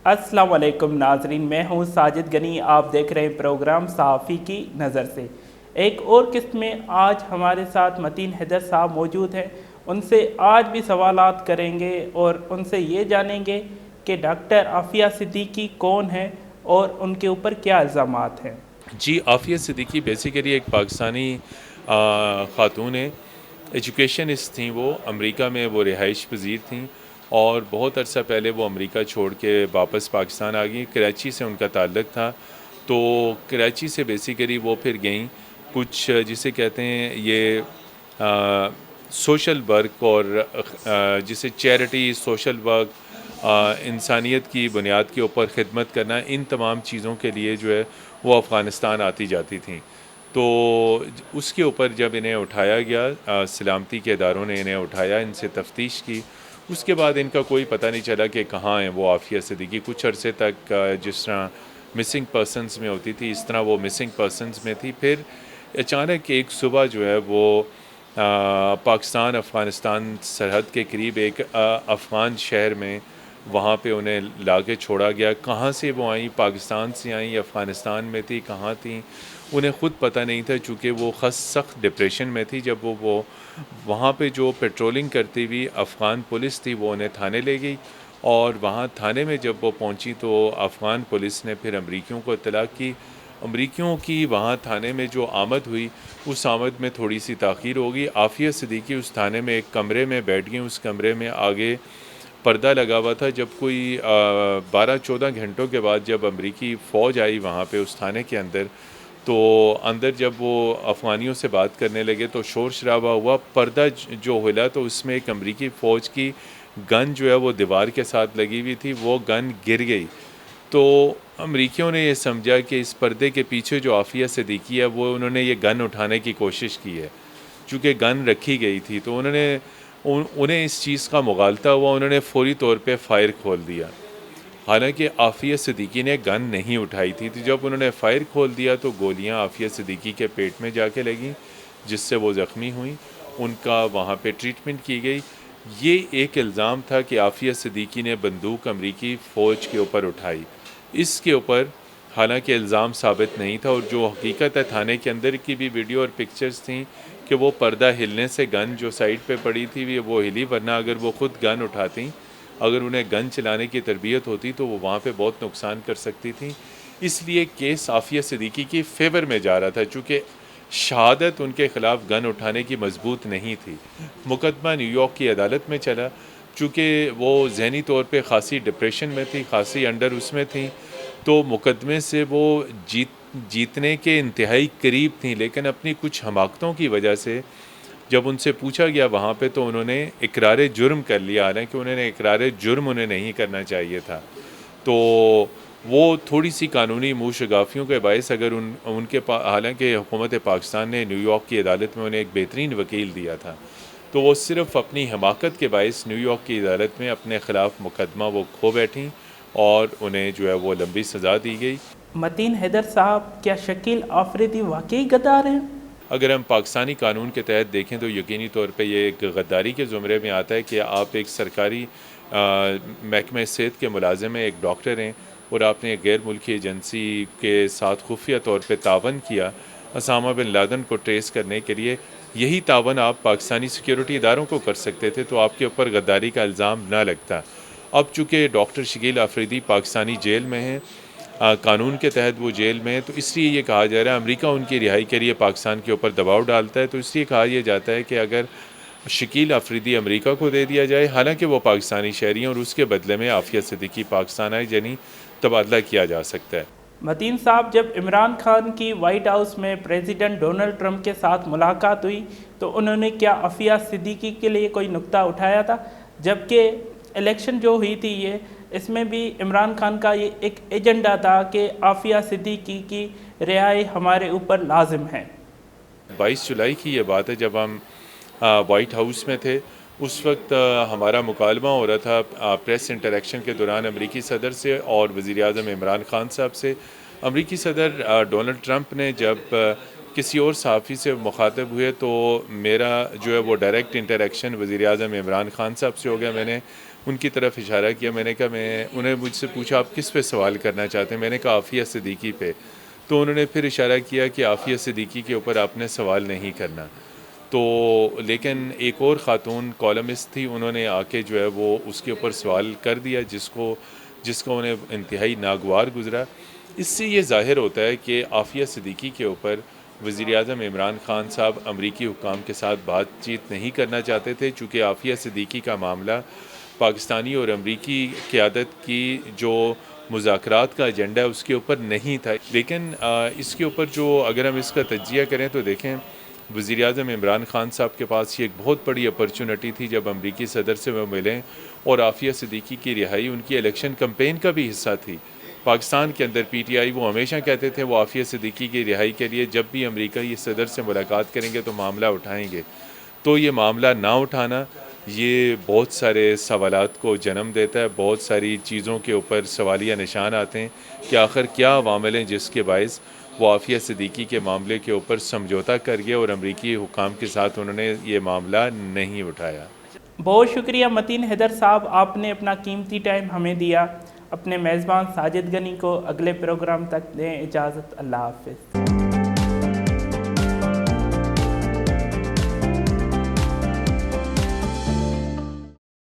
السلام علیکم ناظرین، میں ہوں ساجد غنی، آپ دیکھ رہے ہیں پروگرام صحافی کی نظر سے۔ ایک اور قسط میں آج ہمارے ساتھ متین حیدر صاحب موجود ہیں، ان سے آج بھی سوالات کریں گے اور ان سے یہ جانیں گے کہ ڈاکٹر عافیہ صدیقی کون ہے اور ان کے اوپر کیا الزامات ہیں۔ جی، عافیہ صدیقی بیسیکلی ایک پاکستانی خاتون ہیں، ایجوکیشنسٹ تھیں، وہ امریکہ میں وہ رہائش پذیر تھیں اور بہت عرصہ پہلے وہ امریکہ چھوڑ کے واپس پاکستان آ گئیں۔ کراچی سے ان کا تعلق تھا، تو کراچی سے بیسیکلی وہ پھر گئیں کچھ جسے کہتے ہیں یہ سوشل ورک اور جسے چیریٹی سوشل ورک، انسانیت کی بنیاد کے اوپر خدمت کرنا، ان تمام چیزوں کے لیے جو ہے وہ افغانستان آتی جاتی تھیں۔ تو اس کے اوپر جب انہیں اٹھایا گیا، سلامتی کے اداروں نے انہیں اٹھایا، ان سے تفتیش کی، اس کے بعد ان کا کوئی پتہ نہیں چلا کہ کہاں ہیں وہ عافیہ صدیقی۔ کچھ عرصے تک جس طرح مسنگ پرسنز میں ہوتی تھی اس طرح وہ مسنگ پرسنز میں تھی۔ پھر اچانک ایک صبح جو ہے وہ پاکستان افغانستان سرحد کے قریب ایک افغان شہر میں وہاں پہ انہیں لا کے چھوڑا گیا۔ کہاں سے وہ آئیں، پاکستان سے آئیں یا افغانستان میں تھی، کہاں تھیں انہیں خود پتہ نہیں تھا، چونکہ وہ سخت ڈپریشن میں تھی۔ جب وہ وہاں پہ جو پیٹرولنگ کرتی ہوئی افغان پولیس تھی وہ انہیں تھانے لے گئی، اور وہاں تھانے میں جب وہ پہنچی تو افغان پولیس نے پھر امریکیوں کو اطلاع کی۔ امریکیوں کی وہاں تھانے میں جو آمد ہوئی، اس آمد میں تھوڑی سی تاخیر ہوگی۔ عافیہ صدیقی اس تھانے میں ایک کمرے میں بیٹھ گئیں، اس کمرے میں آگے پردہ لگا ہوا تھا۔ جب کوئی 12-14 گھنٹوں کے بعد جب امریکی فوج آئی وہاں پہ اس تھانے کے اندر، تو اندر جب وہ افغانیوں سے بات کرنے لگے تو شور شرابہ ہوا، پردہ جو ہلا تو اس میں ایک امریکی فوج کی گن جو ہے وہ دیوار کے ساتھ لگی ہوئی تھی، وہ گن گر گئی۔ تو امریکیوں نے یہ سمجھا کہ اس پردے کے پیچھے جو عافیہ صدیقی ہے وہ انہوں نے یہ گن اٹھانے کی کوشش کی ہے، چونکہ گن رکھی گئی تھی، تو انہیں اس چیز کا مغالطہ ہوا، انہوں نے فوری طور پہ فائر کھول دیا، حالانکہ عافیہ صدیقی نے گن نہیں اٹھائی تھی۔ تو جب انہوں نے فائر کھول دیا تو گولیاں عافیہ صدیقی کے پیٹ میں جا کے لگیں، جس سے وہ زخمی ہوئیں، ان کا وہاں پہ ٹریٹمنٹ کی گئی۔ یہ ایک الزام تھا کہ عافیہ صدیقی نے بندوق امریکی فوج کے اوپر اٹھائی، اس کے اوپر حالانکہ الزام ثابت نہیں تھا، اور جو حقیقت ہے تھانے کے اندر کی بھی ویڈیو اور پکچرز تھیں کہ وہ پردہ ہلنے سے گن جو سائڈ پہ پڑی تھی وہ ہلی، ورنہ اگر وہ خود گن اٹھاتی، اگر انہیں گن چلانے کی تربیت ہوتی تو وہ وہاں پہ بہت نقصان کر سکتی تھیں۔ اس لیے کیس عافیہ صدیقی کی فیور میں جا رہا تھا، چونکہ شہادت ان کے خلاف گن اٹھانے کی مضبوط نہیں تھی۔ مقدمہ نیو یارک کی عدالت میں چلا، چونکہ وہ ذہنی طور پہ خاصی ڈپریشن میں تھی، خاصی انڈر اس میں تھیں، تو مقدمے سے وہ جیتنے کے انتہائی قریب تھیں، لیکن اپنی کچھ حماقتوں کی وجہ سے جب ان سے پوچھا گیا وہاں پہ تو انہوں نے اقرار جرم کر لیا، حالانکہ انہوں نے اقرار جرم انہیں نہیں کرنا چاہیے تھا۔ تو وہ تھوڑی سی قانونی منہ شگافیوں کے باعث اگر ان کے حالانکہ حکومت پاکستان نے نیو یارک کی عدالت میں انہیں ایک بہترین وکیل دیا تھا، تو وہ صرف اپنی حماقت کے باعث نیو یارک کی عدالت میں اپنے خلاف مقدمہ وہ کھو بیٹھیں، اور انہیں جو ہے وہ لمبی سزا دی گئی۔ متین حیدر صاحب، کیا شکیل آفریدی واقعی غدار ہیں؟ اگر ہم پاکستانی قانون کے تحت دیکھیں تو یقینی طور پہ یہ ایک غداری کے زمرے میں آتا ہے کہ آپ ایک سرکاری محکمہ صحت کے ملازم ہیں، ایک ڈاکٹر ہیں، اور آپ نے ایک غیر ملکی ایجنسی کے ساتھ خفیہ طور پہ تعاون کیا اسامہ بن لادن کو ٹریس کرنے کے لیے۔ یہی تعاون آپ پاکستانی سیکیورٹی اداروں کو کر سکتے تھے تو آپ کے اوپر غداری کا الزام نہ لگتا۔ اب چونکہ ڈاکٹر شکیل آفریدی پاکستانی جیل میں ہیں، قانون کے تحت وہ جیل میں ہے، تو اس لیے یہ کہا جا رہا ہے امریکہ ان کی رہائی کے لیے پاکستان کے اوپر دباؤ ڈالتا ہے، تو اس لیے کہا یہ جاتا ہے کہ اگر شکیل آفریدی امریکہ کو دے دیا جائے، حالانکہ وہ پاکستانی شہری ہیں، اور اس کے بدلے میں عافیہ صدیقی پاکستان آئے، یعنی تبادلہ کیا جا سکتا ہے۔ متین صاحب، جب عمران خان کی وائٹ ہاؤس میں پریزیڈنٹ ڈونلڈ ٹرمپ کے ساتھ ملاقات ہوئی تو انہوں نے کیا عافیہ صدیقی کے لیے کوئی نقطہ اٹھایا تھا؟ جبکہ الیکشن جو ہوئی تھی اس میں بھی عمران خان کا یہ ایک ایجنڈا تھا کہ عافیہ صدیقی کی رہائی ہمارے اوپر لازم ہے۔ 22 جولائی کی یہ بات ہے، جب ہم وائٹ ہاؤس میں تھے، اس وقت ہمارا مکالمہ ہو رہا تھا پریس انٹریکشن کے دوران امریکی صدر سے اور وزیر اعظم عمران خان صاحب سے۔ امریکی صدر ڈونلڈ ٹرمپ نے جب کسی اور صحافی سے مخاطب ہوئے تو میرا جو ہے وہ ڈائریکٹ انٹریکشن وزیر اعظم عمران خان صاحب سے ہو گیا۔ میں نے ان کی طرف اشارہ کیا. میں نے کہا انہیں مجھ سے پوچھا آپ کس پہ سوال کرنا چاہتے ہیں؟ میں نے کہا عافیہ صدیقی پہ. تو انہوں نے پھر اشارہ کیا کہ عافیہ صدیقی کے اوپر آپ نے سوال نہیں کرنا. تو لیکن ایک اور خاتون کالمسٹ تھی, انہوں نے آ کے جو ہے وہ اس کے اوپر سوال کر دیا جس کو انہیں انتہائی ناگوار گزرا. اس سے یہ ظاہر ہوتا ہے کہ عافیہ صدیقی کے اوپر وزیر اعظم عمران خان صاحب امریکی حکام کے ساتھ بات چیت نہیں کرنا چاہتے تھے, چونکہ عافیہ صدیقی کا معاملہ پاکستانی اور امریکی قیادت کی جو مذاکرات کا ایجنڈا ہے اس کے اوپر نہیں تھا. لیکن اس کے اوپر جو اگر ہم اس کا تجزیہ کریں تو دیکھیں وزیر اعظم عمران خان صاحب کے پاس یہ ایک بہت بڑی اپرچونٹی تھی جب امریکی صدر سے وہ ملیں, اور عافیہ صدیقی کی رہائی ان کی الیکشن کمپین کا بھی حصہ تھی. پاکستان کے اندر پی ٹی آئی وہ ہمیشہ کہتے تھے وہ عافیہ صدیقی کی رہائی کے لیے جب بھی امریکہ صدر سے ملاقات کریں گے تو معاملہ اٹھائیں گے. تو یہ معاملہ نہ اٹھانا یہ بہت سارے سوالات کو جنم دیتا ہے, بہت ساری چیزوں کے اوپر سوالیہ نشان آتے ہیں کہ آخر کیا عوامل ہیں جس کے باعث وہ عافیہ صدیقی کے معاملے کے اوپر سمجھوتا کر گئے اور امریکی حکام کے ساتھ انہوں نے یہ معاملہ نہیں اٹھایا. بہت شکریہ متین حیدر صاحب, آپ نے اپنا قیمتی ٹائم ہمیں دیا. اپنے میزبان ساجد غنی کو اگلے پروگرام تک دیں اجازت. اللہ حافظ.